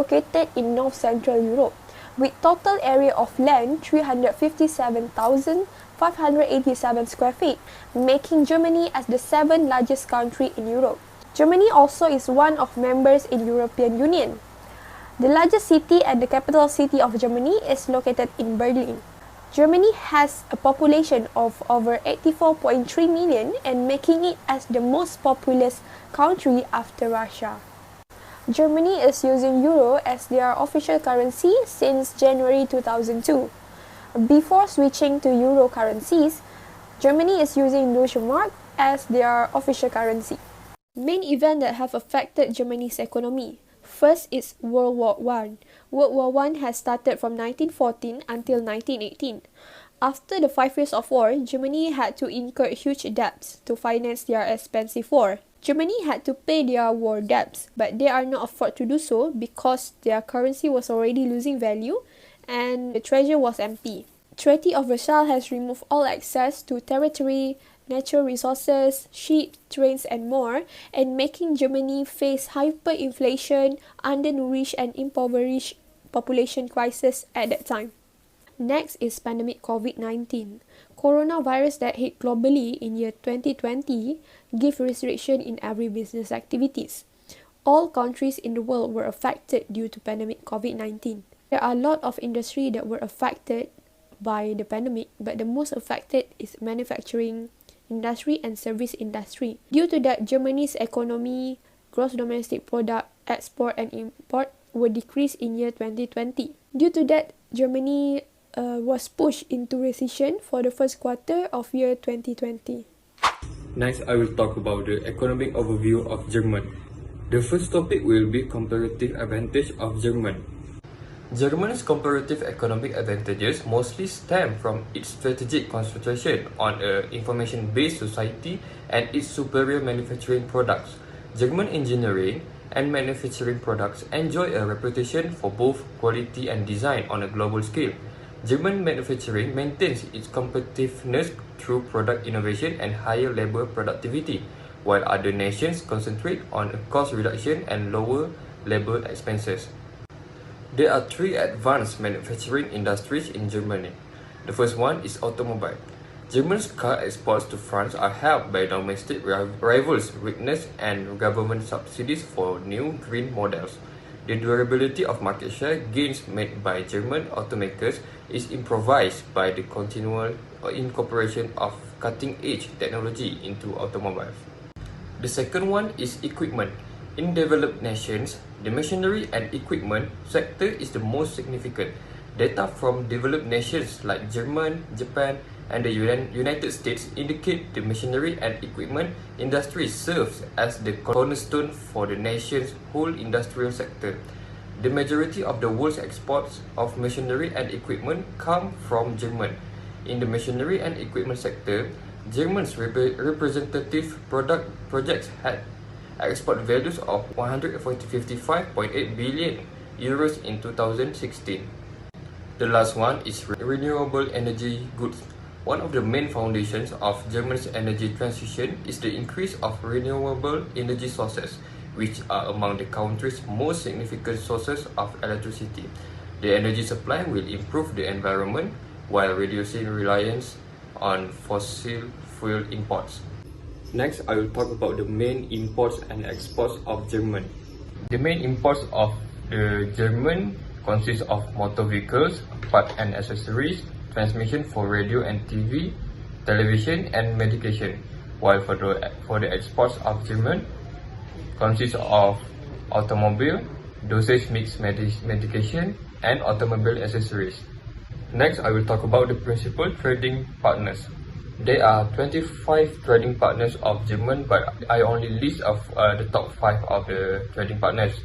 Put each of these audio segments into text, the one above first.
located in north-central Europe, with total area of land 357,587 square feet, making Germany as the 7th largest country in Europe. Germany also is one of members in European Union. The largest city and the capital city of Germany is located in Berlin. Germany has a population of over 84.3 million and making it as the most populous country after Russia. Germany is using euro as their official currency since January 2002. Before switching to euro currencies, Germany is using Deutsche Mark as their official currency. Main events that have affected Germany's economy. First is World War I. World War I has started from 1914 until 1918. After the 5 years of war, Germany had to incur huge debts to finance their expensive war. Germany had to pay their war debts, but they are not afford to do so because their currency was already losing value and the treasury was empty. Treaty of Versailles has removed all access to territory, natural resources, ships, trains and more, and making Germany face hyperinflation, undernourished and impoverished population crisis at that time. Next is pandemic COVID-19. Coronavirus that hit globally in year 2020 gave restriction in every business activities. All countries in the world were affected due to pandemic COVID-19. There are a lot of industries that were affected by the pandemic, but the most affected is manufacturing industry and service industry. Due to that, Germany's economy, gross domestic product, export and import were decreased in year 2020. Due to that, Germany was pushed into recession for the first quarter of year 2020. Next, I will talk about the economic overview of Germany. The first topic will be comparative advantage of Germany. Germany's comparative economic advantages mostly stem from its strategic concentration on an information-based society and its superior manufacturing products. German engineering and manufacturing products enjoy a reputation for both quality and design on a global scale. German manufacturing maintains its competitiveness through product innovation and higher labor productivity, while other nations concentrate on cost reduction and lower labor expenses. There are three advanced manufacturing industries in Germany. The first one is automobile. Germany's car exports to France are helped by domestic rivals' weakness and government subsidies for new green models. The durability of market share gains made by German automakers is improvised by the continual incorporation of cutting-edge technology into automobiles. The second one is equipment. In developed nations, the machinery and equipment sector is the most significant. Data from developed nations like Germany, Japan, and the United States indicate the machinery and equipment industry serves as the cornerstone for the nation's whole industrial sector. The majority of the world's exports of machinery and equipment come from Germany. In the machinery and equipment sector, Germany's representative projects had export values of 155.8 billion euros in 2016. The last one is renewable energy goods. One of the main foundations of Germany's energy transition is the increase of renewable energy sources, which are among the country's most significant sources of electricity. The energy supply will improve the environment while reducing reliance on fossil fuel imports. Next, I will talk about the main imports and exports of Germany. The main imports of the German consist of motor vehicles, parts and accessories, transmission for radio and TV, television and medication, while for the exports of Germany consists of automobile, dosage mix medication, and automobile accessories. Next, I will talk about the principal trading partners. There are 25 trading partners of Germany, but I only list of the top 5 of the trading partners,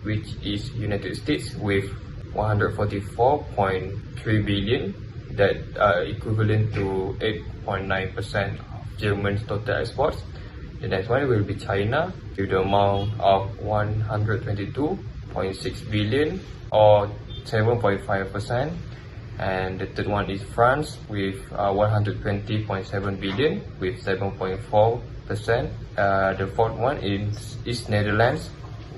which is United States with 144.3 billion, that are equivalent to 8.9% of Germany's total exports. The next one will be China with the amount of 122.6 billion or 7.5%. And the third one is France with 120.7 billion with 7.4%. The fourth one is Netherlands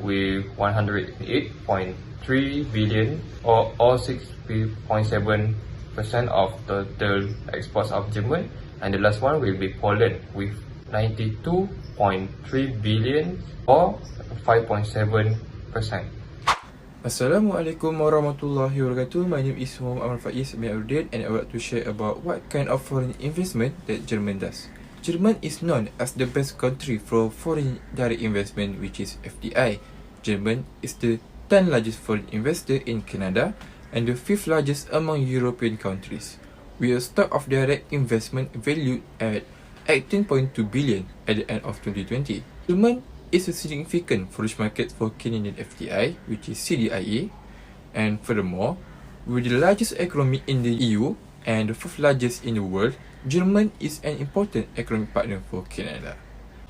with 108.3 billion or 60.7% of total exports of Germany. And the last one will be Poland with 92.3 billion or 5.7%. Assalamualaikum warahmatullahi wabarakatuh. My name is Muhammad Amar Faiz bin Abdul and I would like to share about what kind of foreign investment that Germany does. Germany is known as the best country for foreign direct investment, which is FDI. Germany is the 10th largest foreign investor in Canada and the 5th largest among European countries, with a stock of direct investment valued at 18.2 billion at the end of 2020. Germany is a significant foreign market for Canadian FDI, which is CDIA, and furthermore, with the largest economy in the EU and the 4th largest in the world, Germany is an important economic partner for Canada.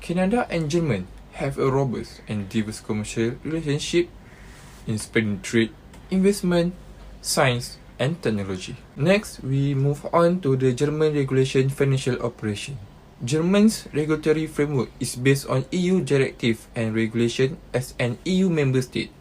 Canada and Germany have a robust and diverse commercial relationship in spreading trade, investment, science, and technology. Next, we move on to the German regulation financial operation. Germany's regulatory framework is based on EU directive and regulation as an EU member state.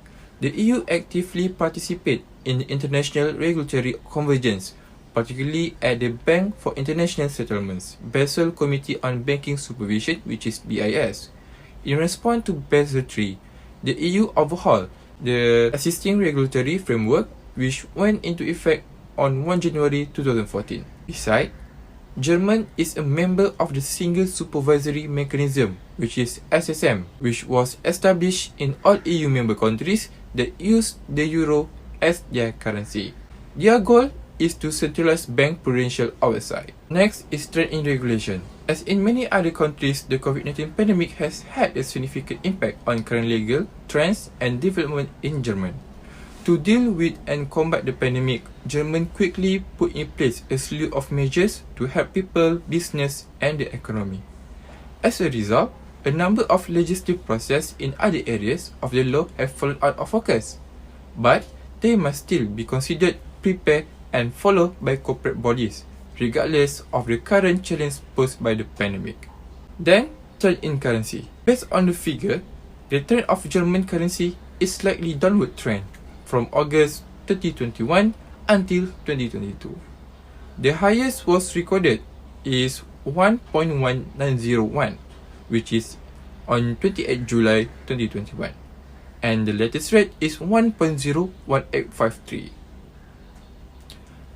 The EU actively participates in international regulatory convergence, particularly at the Bank for International Settlements, Basel Committee on Banking Supervision, which is BIS. In response to Basel III, the EU overhauled the existing regulatory framework, which went into effect on 1 January 2014. Besides, Germany is a member of the Single Supervisory Mechanism, which is SSM, which was established in all EU member countries that use the euro as their currency. Their goal is to centralize bank prudential oversight. Next is trend in regulation. As in many other countries, the COVID-19 pandemic has had a significant impact on current legal trends and development in Germany. To deal with and combat the pandemic, Germany quickly put in place a slew of measures to help people, business, and the economy. As a result, a number of legislative processes in other areas of the law have fallen out of focus, but they must still be considered, prepared, and followed by corporate bodies, regardless of the current challenge posed by the pandemic. Then, trend in currency. Based on the figure, the trend of German currency is slightly downward trend from August 2021 until 2022. The highest was recorded is 1.1901, which is on 28 July 2021, and the latest rate is 1.01853.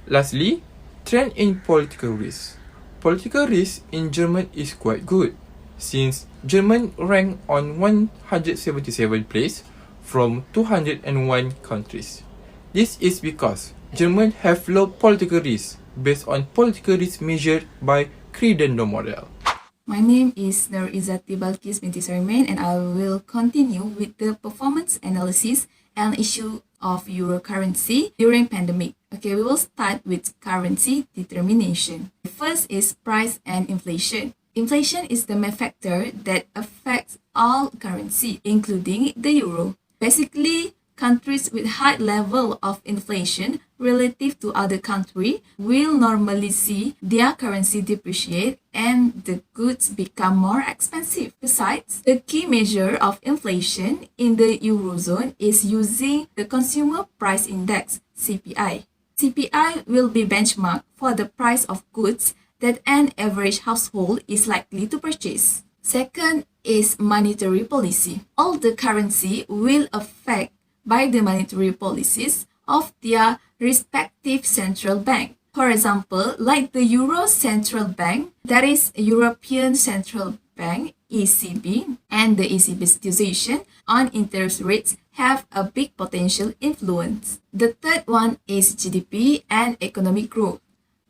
Lastly, trend in political risk. Political risk in Germany is quite good, since Germany ranked on 177th place from 201 countries. This is because Germany have low political risk based on political risk measured by Credendo model. My name is Nur Izzati Balkis binti Sarmain and I will continue with the performance analysis and issue of euro currency during pandemic. Okay, we will start with currency determination. First is price and inflation. Inflation is the main factor that affects all currency, including the euro. Basically, countries with high level of inflation relative to other countries will normally see their currency depreciate and the goods become more expensive. Besides, the key measure of inflation in the Eurozone is using the Consumer Price Index, CPI. CPI will be benchmarked for the price of goods that an average household is likely to purchase. Second is monetary policy. All the currency will affect by the monetary policies of their respective central bank. For example, like the Euro Central Bank, that is European Central Bank, ECB, and the ECB's decision on interest rates have a big potential influence. The third one is GDP and economic growth.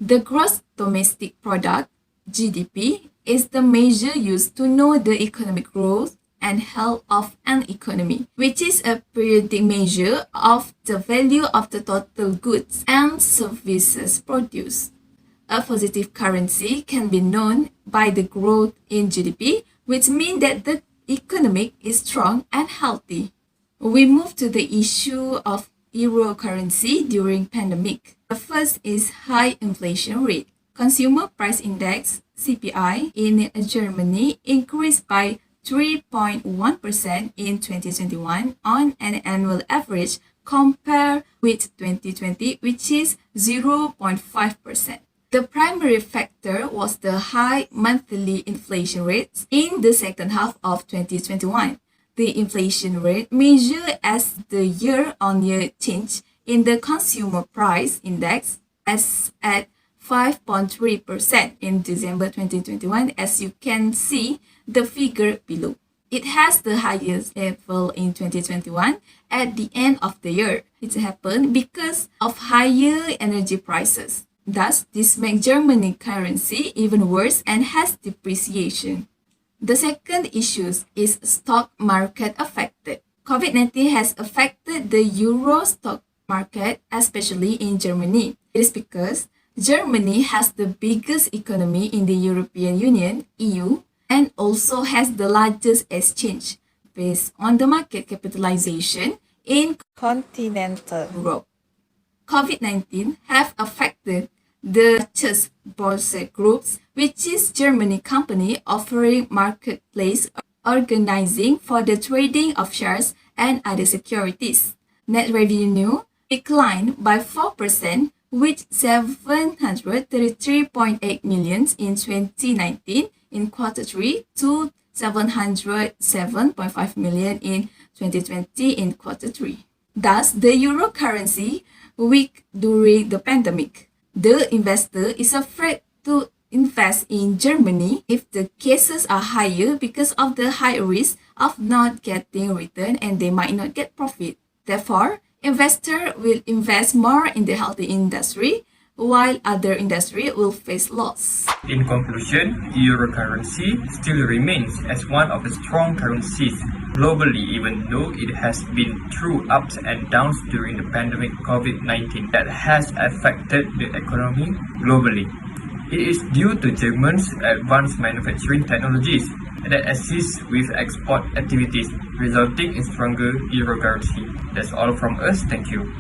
The gross domestic product, GDP, is the measure used to know the economic growth and health of an economy, which is a periodic measure of the value of the total goods and services produced. A positive currency can be known by the growth in GDP, which means that the economy is strong and healthy. We move to the issue of euro currency during pandemic. The first is high inflation rate. Consumer Price Index, CPI, in Germany increased by 3.1% in 2021 on an annual average compared with 2020, which is 0.5%. The primary factor was the high monthly inflation rates in the second half of 2021. The inflation rate, measured as the year-on-year change in the consumer price index, is at 5.3% in December 2021, as you can see the figure below. It has the highest level in 2021 at the end of the year. It happened because of higher energy prices. Thus, this makes Germany currency even worse and has depreciation. The second issue is stock market affected. COVID-19 has affected the euro stock market, especially in Germany. It is because Germany has the biggest economy in the European Union, EU, and also has the largest exchange based on the market capitalization in continental Europe. COVID-19 have affected the largest Börse groups, which is Germany company offering marketplace organizing for the trading of shares and other securities. Net revenue declined by 4%, with 733.8 million in 2019 in quarter 3 to 707.5 million in 2020 in quarter 3. Thus, the euro currency weak during the pandemic. The investor is afraid to invest in Germany if the cases are higher because of the high risk of not getting return and they might not get profit. Therefore, investor will invest more in the healthy industry while other industry will face loss. In conclusion, euro currency still remains as one of the strong currencies globally, even though it has been through ups and downs during the pandemic COVID-19 that has affected the economy globally. It is due to Germany's advanced manufacturing technologies that assist with export activities, resulting in stronger euro currency. That's all from us. Thank you.